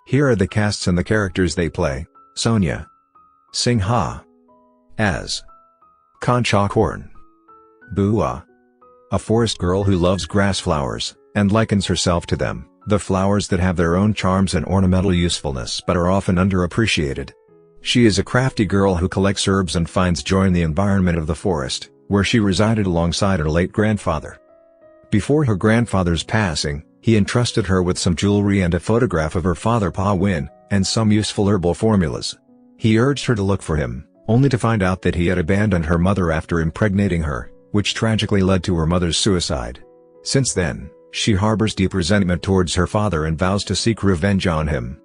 Here are the casts and the characters they play. Sonia Singha as Concha Corn. Bua, a forest girl who loves grass flowers, and likens herself to them, the flowers that have their own charms and ornamental usefulness but are often underappreciated. She is a crafty girl who collects herbs and finds joy in the environment of the forest, where she resided alongside her late grandfather. Before her grandfather's passing, he entrusted her with some jewelry and a photograph of her father Pa Win, and some useful herbal formulas. He urged her to look for him, only to find out that he had abandoned her mother after impregnating her, which tragically led to her mother's suicide. Since then, she harbors deep resentment towards her father and vows to seek revenge on him.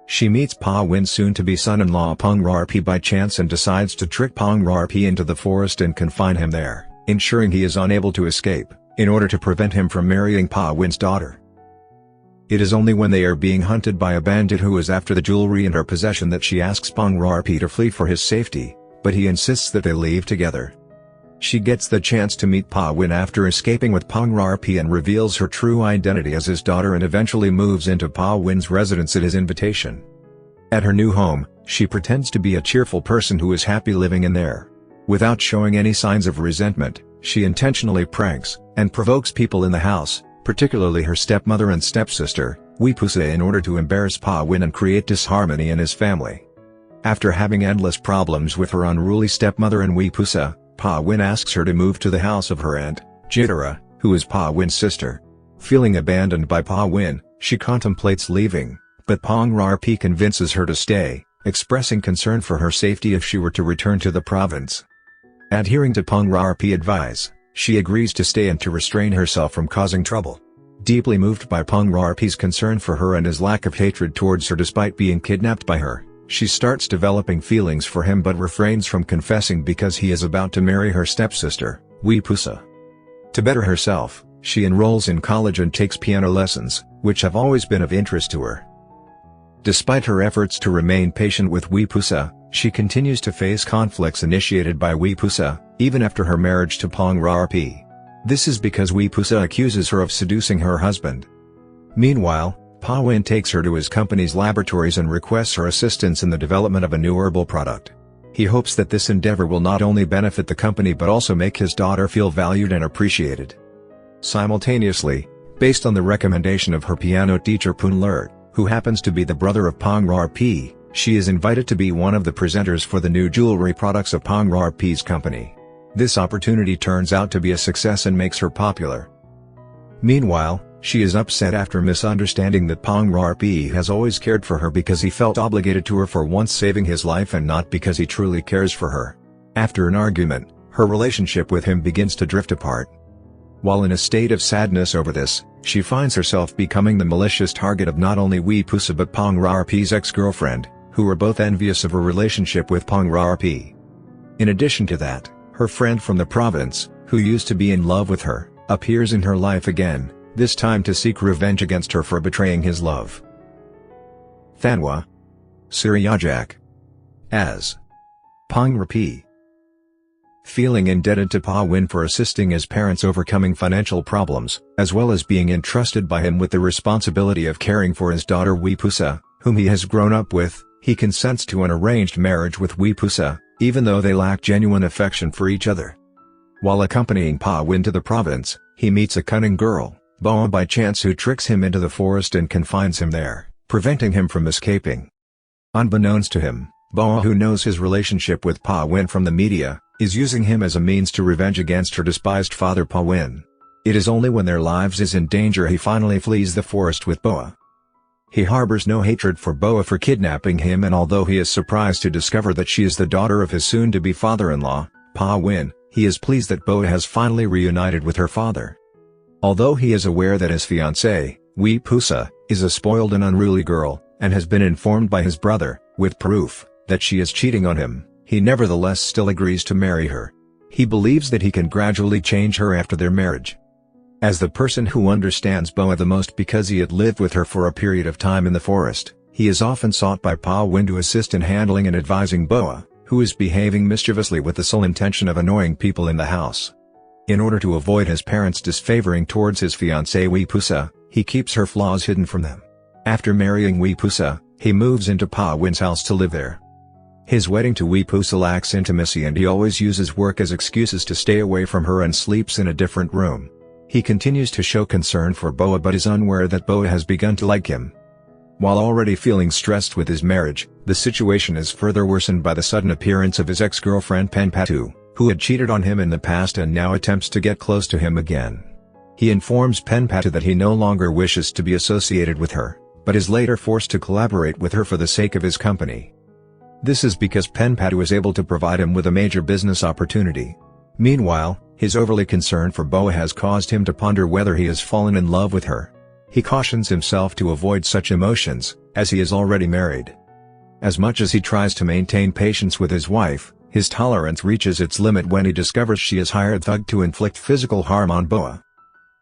She meets Pa Win's soon-to-be son-in-law Pong Rarpi by chance and decides to trick Pong Rarpi into the forest and confine him there, ensuring he is unable to escape, in order to prevent him from marrying Pa Win's daughter. It is only when they are being hunted by a bandit who is after the jewelry in her possession that she asks Pong Rarpi to flee for his safety, but he insists that they leave together. She gets the chance to meet Pa Win after escaping with Pong Rarpi and reveals her true identity as his daughter and eventually moves into Pa Win's residence at his invitation. At her new home, she pretends to be a cheerful person who is happy living in there. Without showing any signs of resentment, she intentionally pranks and provokes people in the house, particularly her stepmother and stepsister, Wipusa, in order to embarrass Pa Win and create disharmony in his family. After having endless problems with her unruly stepmother and Wipusa, Pa Win asks her to move to the house of her aunt, Jitara, who is Pa Win's sister. Feeling abandoned by Pa Win, she contemplates leaving, but Pong Rarpi convinces her to stay, expressing concern for her safety if she were to return to the province. Adhering to Pong Rarpi's advice, she agrees to stay and to restrain herself from causing trouble. Deeply moved by Pong Rarpi's concern for her and his lack of hatred towards her despite being kidnapped by her, she starts developing feelings for him but refrains from confessing because he is about to marry her stepsister, Wipusa. To better herself, she enrolls in college and takes piano lessons, which have always been of interest to her. Despite her efforts to remain patient with Wipusa, she continues to face conflicts initiated by Wipusa, even after her marriage to Pong Rarpi. This is because Wipusa accuses her of seducing her husband. Meanwhile, Pa Win takes her to his company's laboratories and requests her assistance in the development of a new herbal product. He hopes that this endeavor will not only benefit the company but also make his daughter feel valued and appreciated. Simultaneously, based on the recommendation of her piano teacher Poon Lert, who happens to be the brother of Pong Rarpi, she is invited to be one of the presenters for the new jewelry products of Pong Rarpi's company. This opportunity turns out to be a success and makes her popular. Meanwhile, she is upset after misunderstanding that Pong Rarpi has always cared for her because he felt obligated to her for once saving his life and not because he truly cares for her. After an argument, her relationship with him begins to drift apart. While in a state of sadness over this, she finds herself becoming the malicious target of not only Wipusa but Pong Rarpi's ex-girlfriend, who are both envious of her relationship with Pong Rarpi. In addition to that, her friend from the province, who used to be in love with her, appears in her life again, this time to seek revenge against her for betraying his love. Thanwa Suryajak as Pong Rarpi. Feeling indebted to Pa Win for assisting his parents overcoming financial problems, as well as being entrusted by him with the responsibility of caring for his daughter Wipusa, whom he has grown up with, he consents to an arranged marriage with Wipusa, even though they lack genuine affection for each other. While accompanying Pa Win to the province, he meets a cunning girl, Boa, by chance, who tricks him into the forest and confines him there, preventing him from escaping. Unbeknownst to him, Boa, who knows his relationship with Pa Win from the media, is using him as a means to revenge against her despised father Pa Win. It is only when their lives is in danger he finally flees the forest with Boa. He harbors no hatred for Boa for kidnapping him, and although he is surprised to discover that she is the daughter of his soon-to-be father-in-law, Pa Win, he is pleased that Boa has finally reunited with her father. Although he is aware that his fiancée, Wipusa, is a spoiled and unruly girl, and has been informed by his brother, with proof, that she is cheating on him, he nevertheless still agrees to marry her. He believes that he can gradually change her after their marriage. As the person who understands Boa the most because he had lived with her for a period of time in the forest, he is often sought by Pa Win to assist in handling and advising Boa, who is behaving mischievously with the sole intention of annoying people in the house. In order to avoid his parents disfavoring towards his fiancée Wipusa, he keeps her flaws hidden from them. After marrying Weepusa, he moves into Pa Win's house to live there. His wedding to Weepusa lacks intimacy and he always uses work as excuses to stay away from her and sleeps in a different room. He continues to show concern for Boa but is unaware that Boa has begun to like him. While already feeling stressed with his marriage, the situation is further worsened by the sudden appearance of his ex-girlfriend Penpatu, who had cheated on him in the past and now attempts to get close to him again. He informs Penpatu that he no longer wishes to be associated with her, but is later forced to collaborate with her for the sake of his company. This is because Penpatu is able to provide him with a major business opportunity. Meanwhile, his overly concern for Boa has caused him to ponder whether he has fallen in love with her. He cautions himself to avoid such emotions, as he is already married. As much as he tries to maintain patience with his wife, his tolerance reaches its limit when he discovers she has hired Thug to inflict physical harm on Boa.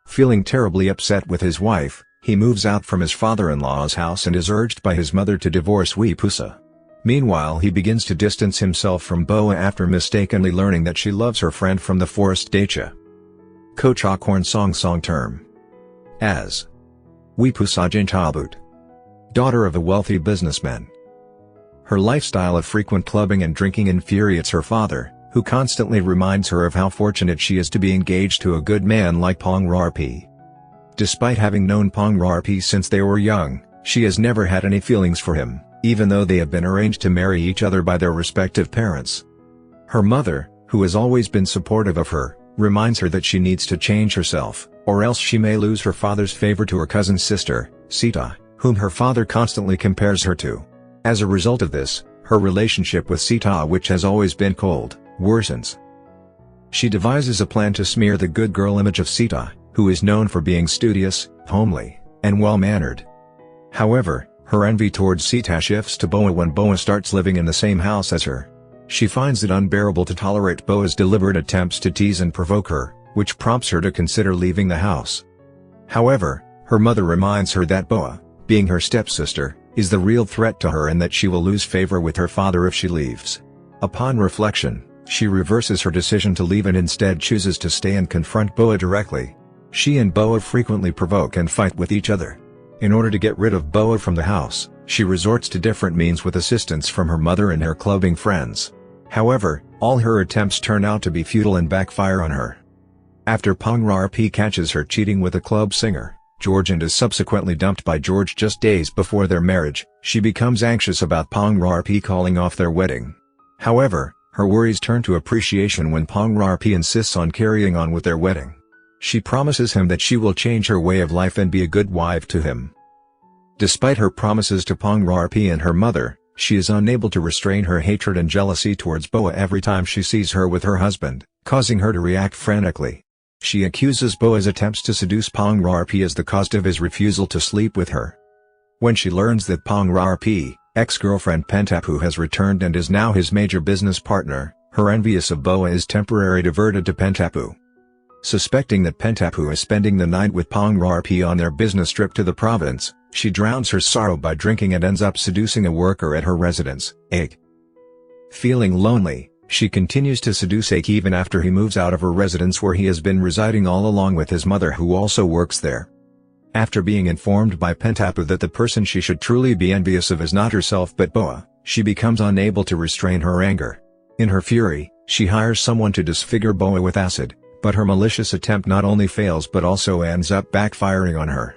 Feeling terribly upset with his wife, he moves out from his father-in-law's house and is urged by his mother to divorce Weepusa. Meanwhile, he begins to distance himself from Boa after mistakenly learning that she loves her friend from the forest Dacha. Kochakorn song term. As Weepusa Jintalbut, daughter of a wealthy businessman. Her lifestyle of frequent clubbing and drinking infuriates her father, who constantly reminds her of how fortunate she is to be engaged to a good man like Pongrarpi. Despite having known Pongrarpi since they were young, she has never had any feelings for him, even though they have been arranged to marry each other by their respective parents. Her mother, who has always been supportive of her, reminds her that she needs to change herself, or else she may lose her father's favor to her cousin's sister, Sita, whom her father constantly compares her to. As a result of this, her relationship with Sita, which has always been cold, worsens. She devises a plan to smear the good girl image of Sita, who is known for being studious, homely, and well-mannered. However, her envy towards Sita shifts to Boa when Boa starts living in the same house as her. She finds it unbearable to tolerate Boa's deliberate attempts to tease and provoke her, which prompts her to consider leaving the house. However, her mother reminds her that Boa, being her stepsister, is the real threat to her and that she will lose favor with her father if she leaves. Upon reflection, she reverses her decision to leave and instead chooses to stay and confront Boa directly. She and Boa frequently provoke and fight with each other. In order to get rid of Boa from the house, she resorts to different means with assistance from her mother and her clubbing friends. However, all her attempts turn out to be futile and backfire on her. After Pongrarpi catches her cheating with a club singer, George, and is subsequently dumped by George just days before their marriage, she becomes anxious about Pongrarpi calling off their wedding. However, her worries turn to appreciation when Pongrarpi insists on carrying on with their wedding. She promises him that she will change her way of life and be a good wife to him. Despite her promises to Pongrarpi and her mother, she is unable to restrain her hatred and jealousy towards Boa every time she sees her with her husband, causing her to react frantically. She accuses Boa's attempts to seduce Pongrarpi as the cause of his refusal to sleep with her. When she learns that Pongrarpi, ex-girlfriend Pentapu, has returned and is now his major business partner, her envious of Boa is temporarily diverted to Pentapu. Suspecting that Pentapu is spending the night with Pongrarpi on their business trip to the province, she drowns her sorrow by drinking and ends up seducing a worker at her residence, Ake. Feeling lonely, she continues to seduce Ake even after he moves out of her residence where he has been residing all along with his mother, who also works there. After being informed by Pentapu that the person she should truly be envious of is not herself but Boa, she becomes unable to restrain her anger. In her fury, she hires someone to disfigure Boa with acid, but her malicious attempt not only fails but also ends up backfiring on her.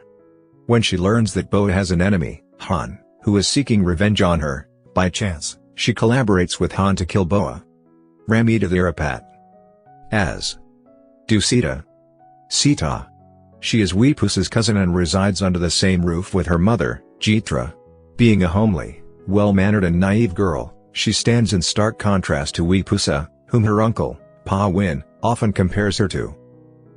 When she learns that Boa has an enemy, Han, who is seeking revenge on her, by chance, she collaborates with Han to kill Boa. Ramita Thirapat. As Dusita. Sita. She is Weepusa's cousin and resides under the same roof with her mother, Jitra. Being a homely, well-mannered and naive girl, she stands in stark contrast to Weepusa, whom her uncle, Pa Win, often compares her to.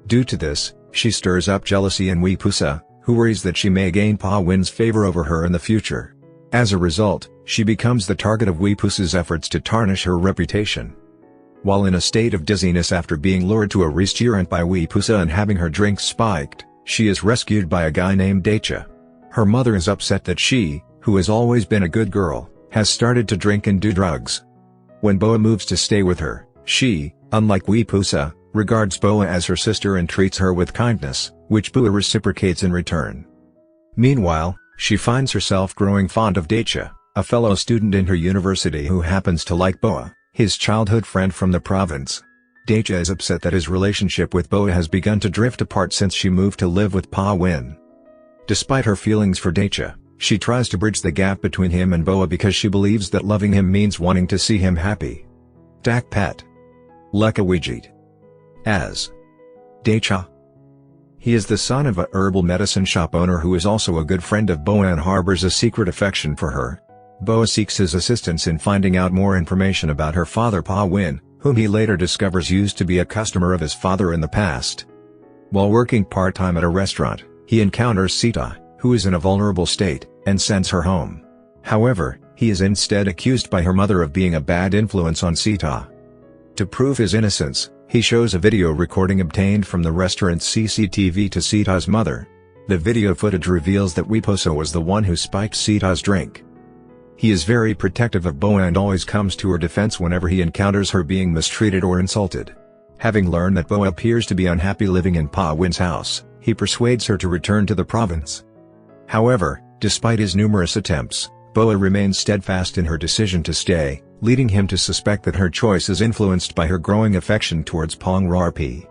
Due to this, she stirs up jealousy in Weepusa, who worries that she may gain Pa Win's favor over her in the future. As a result, she becomes the target of Weepusa's efforts to tarnish her reputation. While in a state of dizziness after being lured to a restaurant by Weepusa and having her drink spiked, she is rescued by a guy named Dacha. Her mother is upset that she, who has always been a good girl, has started to drink and do drugs. When Boa moves to stay with her, she, unlike Weepusa, regards Boa as her sister and treats her with kindness, which Boa reciprocates in return. Meanwhile, She finds herself growing fond of Daecha, a fellow student in her university who happens to like Boa, his childhood friend from the province. Daecha is upset that his relationship with Boa has begun to drift apart since she moved to live with Pa Win. Despite her feelings for Daecha, she tries to bridge the gap between him and Boa because she believes that loving him means wanting to see him happy. Dak Pet. Lekawijit. As Daecha. He is the son of a herbal medicine shop owner who is also a good friend of Boa and harbors a secret affection for her. Boa seeks his assistance in finding out more information about her father Pa Win, whom he later discovers used to be a customer of his father in the past. While working part-time at a restaurant, he encounters Sita, who is in a vulnerable state, and sends her home. However, he is instead accused by her mother of being a bad influence on Sita. To prove his innocence, he shows a video recording obtained from the restaurant's CCTV to Sita's mother. The video footage reveals that Wipusa was the one who spiked Sita's drink. He is very protective of Boa and always comes to her defense whenever he encounters her being mistreated or insulted. Having learned that Boa appears to be unhappy living in Pa Win's house, he persuades her to return to the province. However, despite his numerous attempts, Boa remains steadfast in her decision to stay, leading him to suspect that her choice is influenced by her growing affection towards Pong Rarpi.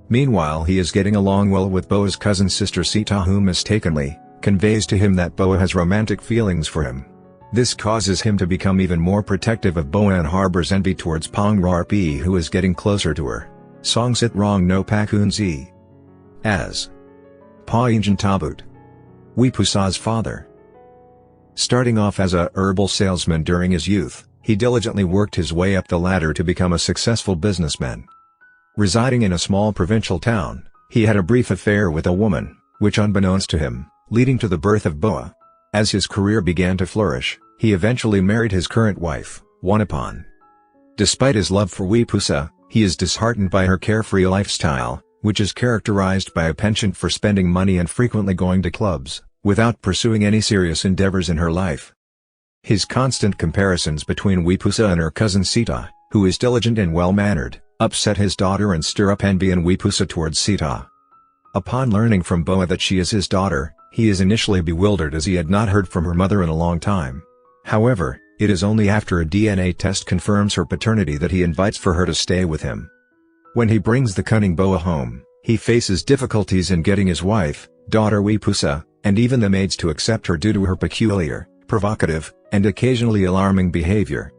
Meanwhile, he is getting along well with Boa's cousin sister Sita, who mistakenly conveys to him that Boa has romantic feelings for him. This causes him to become even more protective of Boa and harbors envy towards Pong Rarpi, who is getting closer to her. Songsit Rong no Pakunzi. As Pa Injan Tabut. Wipusa's father. Starting off as a herbal salesman during his youth, he diligently worked his way up the ladder to become a successful businessman. Residing in a small provincial town, he had a brief affair with a woman, which unbeknownst to him, leading to the birth of Boa. As his career began to flourish, he eventually married his current wife, Wanapan. Despite his love for Wipusa, he is disheartened by her carefree lifestyle, which is characterized by a penchant for spending money and frequently going to clubs, without pursuing any serious endeavors in her life. His constant comparisons between Wipusa and her cousin Sita, who is diligent and well-mannered, upset his daughter and stir up envy in Wipusa towards Sita. Upon learning from Boa that she is his daughter, he is initially bewildered as he had not heard from her mother in a long time. However, it is only after a DNA test confirms her paternity that he invites for her to stay with him. When he brings the cunning Boa home, he faces difficulties in getting his wife, daughter Wipusa, and even the maids to accept her due to her peculiar, provocative, and occasionally alarming behavior.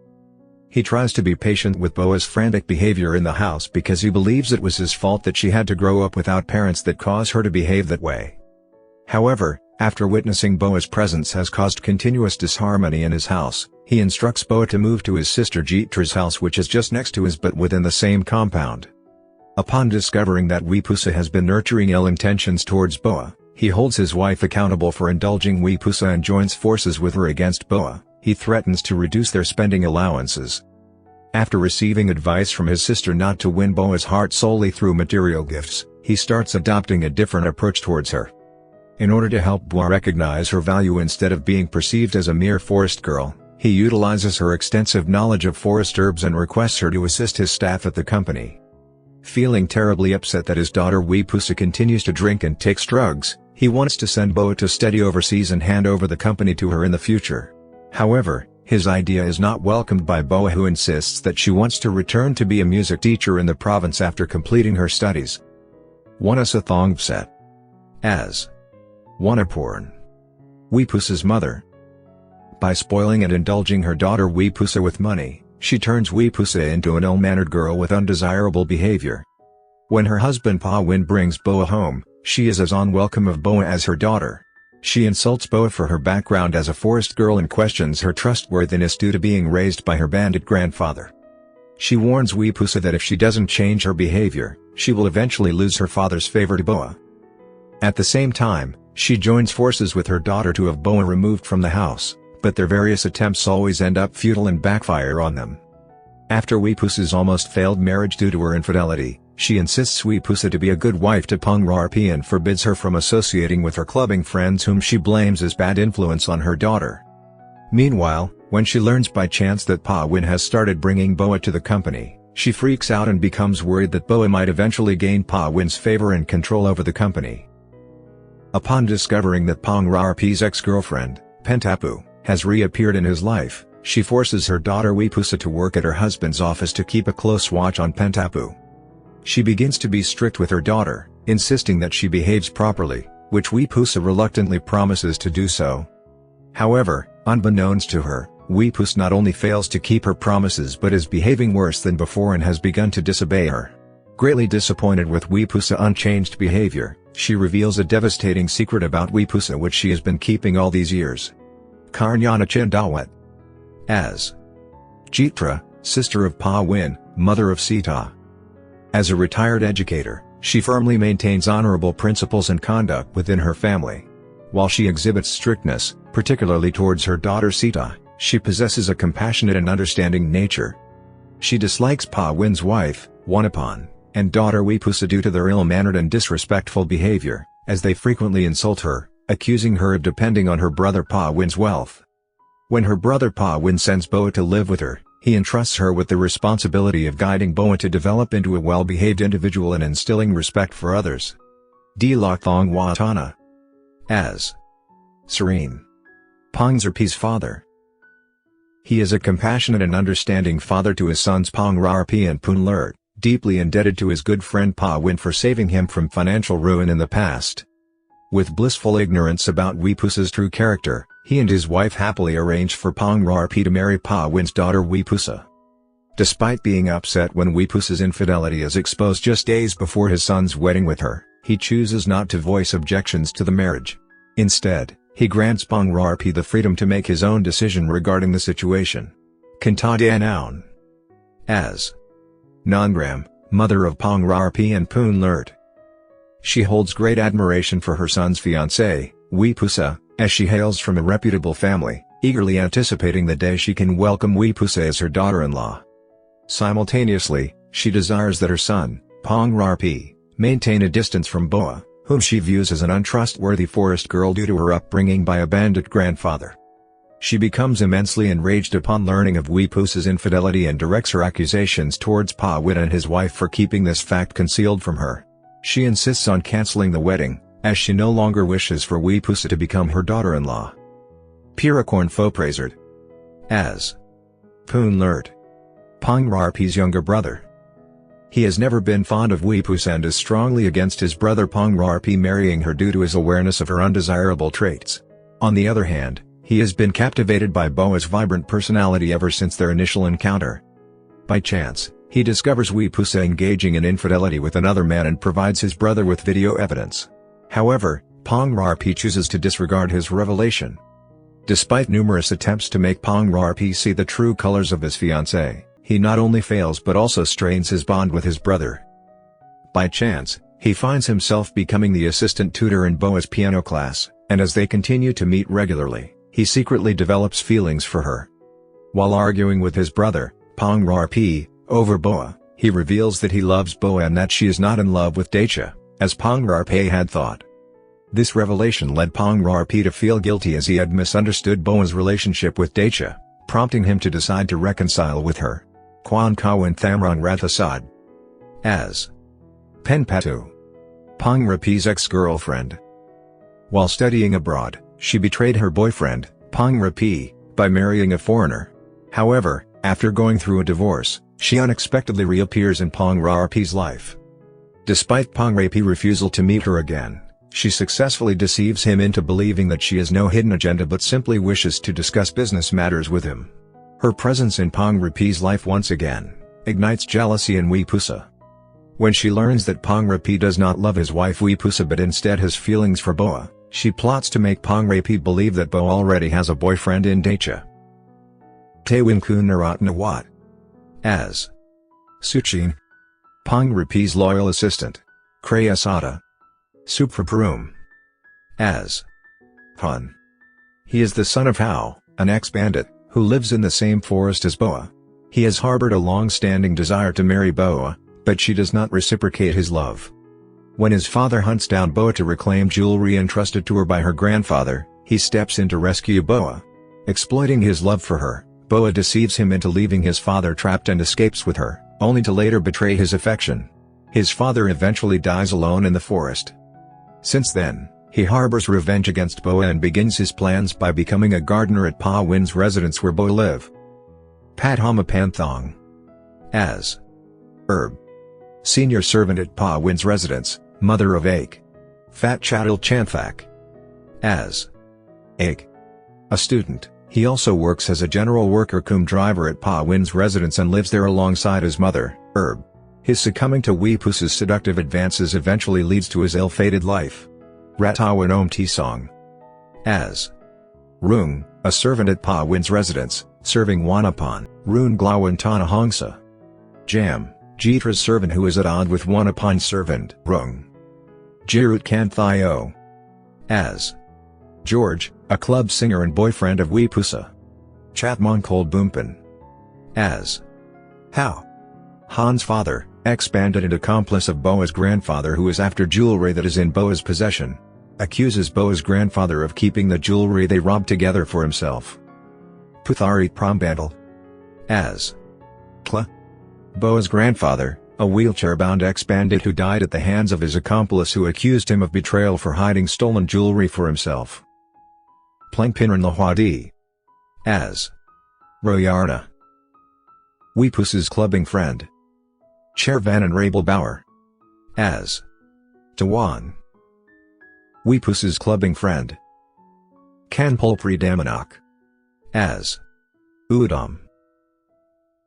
He tries to be patient with Boa's frantic behavior in the house because he believes it was his fault that she had to grow up without parents that cause her to behave that way. However, after witnessing Boa's presence has caused continuous disharmony in his house, he instructs Boa to move to his sister Jitra's house, which is just next to his but within the same compound. Upon discovering that Wipusa has been nurturing ill intentions towards Boa, he holds his wife accountable for indulging Wipusa and joins forces with her against Boa. He threatens to reduce their spending allowances. After receiving advice from his sister not to win Boa's heart solely through material gifts, he starts adopting a different approach towards her. In order to help Boa recognize her value instead of being perceived as a mere forest girl, he utilizes her extensive knowledge of forest herbs and requests her to assist his staff at the company. Feeling terribly upset that his daughter Wipusa continues to drink and takes drugs, he wants to send Boa to study overseas and hand over the company to her in the future. However, his idea is not welcomed by Boa, who insists that she wants to return to be a music teacher in the province after completing her studies. Wanasathongpset. As Wanaporn. Wipusa's mother. By spoiling and indulging her daughter Wipusa with money, she turns Wipusa into an ill-mannered girl with undesirable behavior. When her husband Pa Win brings Boa home, she is as unwelcome of Boa as her daughter. She insults Boa for her background as a forest girl and questions her trustworthiness due to being raised by her bandit grandfather. She warns Wipusa that if she doesn't change her behavior, she will eventually lose her father's favor to Boa. At the same time, she joins forces with her daughter to have Boa removed from the house, but their various attempts always end up futile and backfire on them. After Wipusa's almost failed marriage due to her infidelity, she insists Wipusa to be a good wife to Pong Rarpi and forbids her from associating with her clubbing friends whom she blames as bad influence on her daughter. Meanwhile, when she learns by chance that Pa Win has started bringing Boa to the company, she freaks out and becomes worried that Boa might eventually gain Pa Win's favor and control over the company. Upon discovering that Pangrarpi's ex-girlfriend, Pentapu, has reappeared in his life, she forces her daughter Wipusa to work at her husband's office to keep a close watch on Pentapu. She begins to be strict with her daughter, insisting that she behaves properly, which Wipusa reluctantly promises to do so. However, unbeknownst to her, Wipusa not only fails to keep her promises but is behaving worse than before and has begun to disobey her. Greatly disappointed with Wipusa's unchanged behavior, she reveals a devastating secret about Wipusa which she has been keeping all these years. Karnyana Chindawat. As Jitra, sister of Pawin, mother of Sita. As a retired educator, she firmly maintains honorable principles and conduct within her family. While she exhibits strictness, particularly towards her daughter Sita, she possesses a compassionate and understanding nature. She dislikes Pawin's wife, Wanapan, and daughter Wipusa due to their ill-mannered and disrespectful behavior, as they frequently insult her, accusing her of depending on her brother Pawin's wealth. When her brother Pawin sends Boa to live with her, he entrusts her with the responsibility of guiding Boa to develop into a well-behaved individual and instilling respect for others. Dilathong Watana. As Serene. Pangrarpi's father. He is a compassionate and understanding father to his sons Pangrarpi and Punlert, deeply indebted to his good friend Pawin for saving him from financial ruin in the past. With blissful ignorance about Wipusa's true character, he and his wife happily arranged for Pangrarpi to marry Pawin's daughter Wipusa. Despite being upset when Wipusa's infidelity is exposed just days before his son's wedding with her, he chooses not to voice objections to the marriage. Instead, he grants Pangrarpi the freedom to make his own decision regarding the situation. Kantadianaun. As Nongram, mother of Pangrarpi and Punlert. She holds great admiration for her son's fiancée, Wipusa, as she hails from a reputable family, eagerly anticipating the day she can welcome Wipusa as her daughter-in-law. Simultaneously, she desires that her son, Pangrarpi, maintain a distance from Boa, whom she views as an untrustworthy forest girl due to her upbringing by a bandit grandfather. She becomes immensely enraged upon learning of Wipusa's infidelity and directs her accusations towards Pawin and his wife for keeping this fact concealed from her. She insists on cancelling the wedding, as she no longer wishes for Wipusa to become her daughter-in-law. Piracorn Foprazard. As Punlert. Pangrarpi's younger brother. He has never been fond of Wipusa and is strongly against his brother Pangrarpi marrying her due to his awareness of her undesirable traits. On the other hand, he has been captivated by Boa's vibrant personality ever since their initial encounter. By chance, he discovers Wipusa engaging in infidelity with another man and provides his brother with video evidence. However, Pangrarpi chooses to disregard his revelation. Despite numerous attempts to make Pangrarpi see the true colors of his fiancée, he not only fails but also strains his bond with his brother. By chance, he finds himself becoming the assistant tutor in Boa's piano class, and as they continue to meet regularly, he secretly develops feelings for her. While arguing with his brother, Pangrarpi, over Boa, he reveals that he loves Boa and that she is not in love with Dacha, as Pangrarpi had thought. This revelation led Pangrarpi to feel guilty as he had misunderstood Boa's relationship with Dacha, prompting him to decide to reconcile with her. Kwan Kawan Thamron Rathasad. As Penpatu. Pangrarpi's ex-girlfriend. While studying abroad, she betrayed her boyfriend, Pangrarpi, by marrying a foreigner. However, after going through a divorce, she unexpectedly reappears in Pangrarpi's life. Despite Pangrarpi's refusal to meet her again, she successfully deceives him into believing that she has no hidden agenda but simply wishes to discuss business matters with him. Her presence in Pangrarpi's life once again ignites jealousy in Wipusa. When she learns that Pangrarpi does not love his wife Wipusa but instead has feelings for Boa, she plots to make Pangrarpi believe that Boa already has a boyfriend in Dacha. Tewinkun Naratnawat. As Suchin. Pangrarpi's loyal assistant. Krayasada. Supraparum. As Hun. He is the son of Hao, an ex-bandit, who lives in the same forest as Boa. He has harbored a long-standing desire to marry Boa, but she does not reciprocate his love. When his father hunts down Boa to reclaim jewelry entrusted to her by her grandfather, he steps in to rescue Boa. Exploiting his love for her, Boa deceives him into leaving his father trapped and escapes with her, only to later betray his affection. His father eventually dies alone in the forest. Since then, He harbors revenge against Boa and begins his plans by becoming a gardener at Pa Win's residence where Boa live. Padma Panthong as Herb, senior servant at Pa Win's residence, mother of Ake. Fat Chatal Chanthak as Ake, a student. He also works as a general worker cum driver at Pa Win's residence and lives there alongside his mother, Herb. His succumbing to Weepusa's seductive advances eventually leads to his ill-fated life. Ratawan Om Tisong as Rung, a servant at Pa Win's residence, serving Wanapan, Run Glawan Tana Hongsa. Jam, Jitra's servant who is at odds with Wanapan's servant, Rung. Jirut Kanthio as George, a club singer and boyfriend of Weepusa. Chatmon Bumpin as How, Han's father, ex-bandit and accomplice of Boa's grandfather who is after jewelry that is in Boa's possession. Accuses Boa's grandfather of keeping the jewelry they robbed together for himself. Puthari Prombandal as Kla, Boa's grandfather, a wheelchair-bound ex-bandit who died at the hands of his accomplice who accused him of betrayal for hiding stolen jewelry for himself. Plengpinran Lahwadi as Royarna, Weepusa's clubbing friend. Chervan and Rabel Bauer as Tawan, Weepusa's clubbing friend. Kanpulpri Damanak as Udam,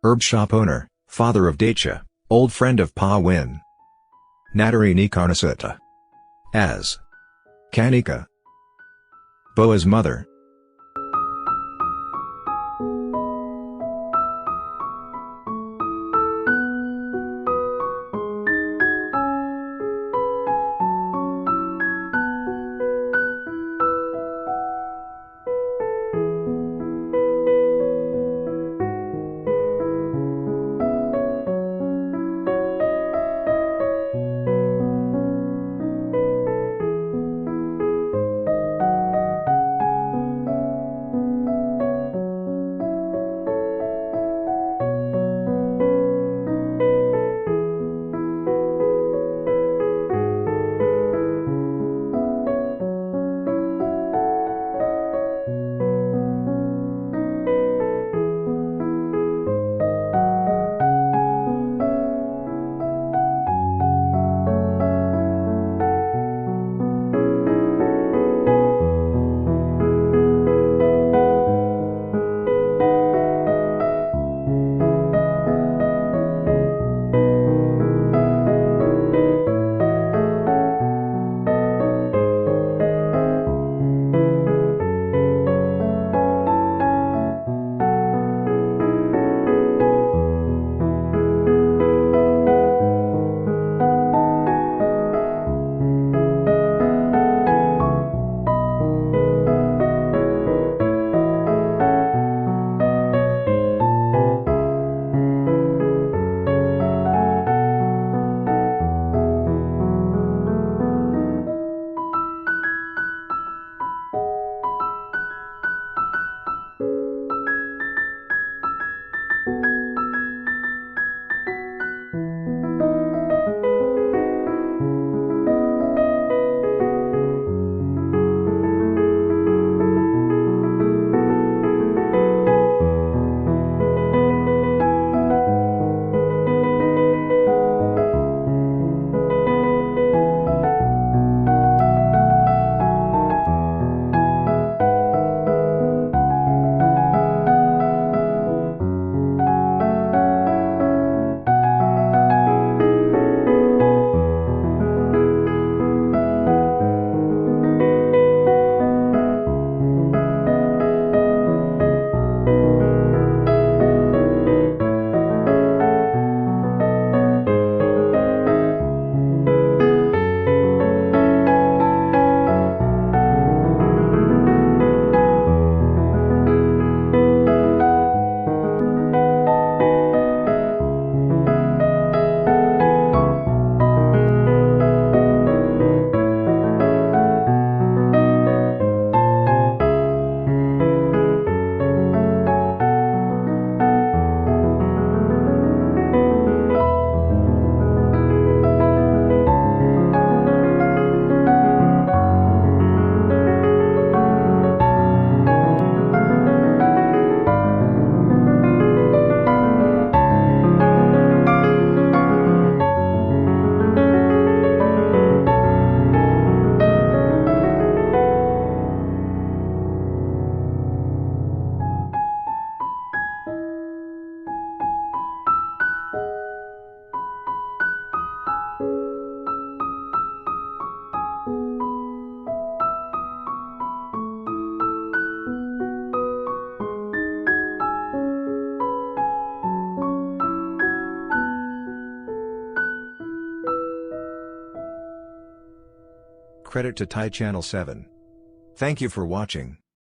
herb shop owner, father of Dacha, old friend of Pa Win. Natari Nikarnasutta as Kanika, Boa's mother. credit to Thai Channel 7. Thank you for watching.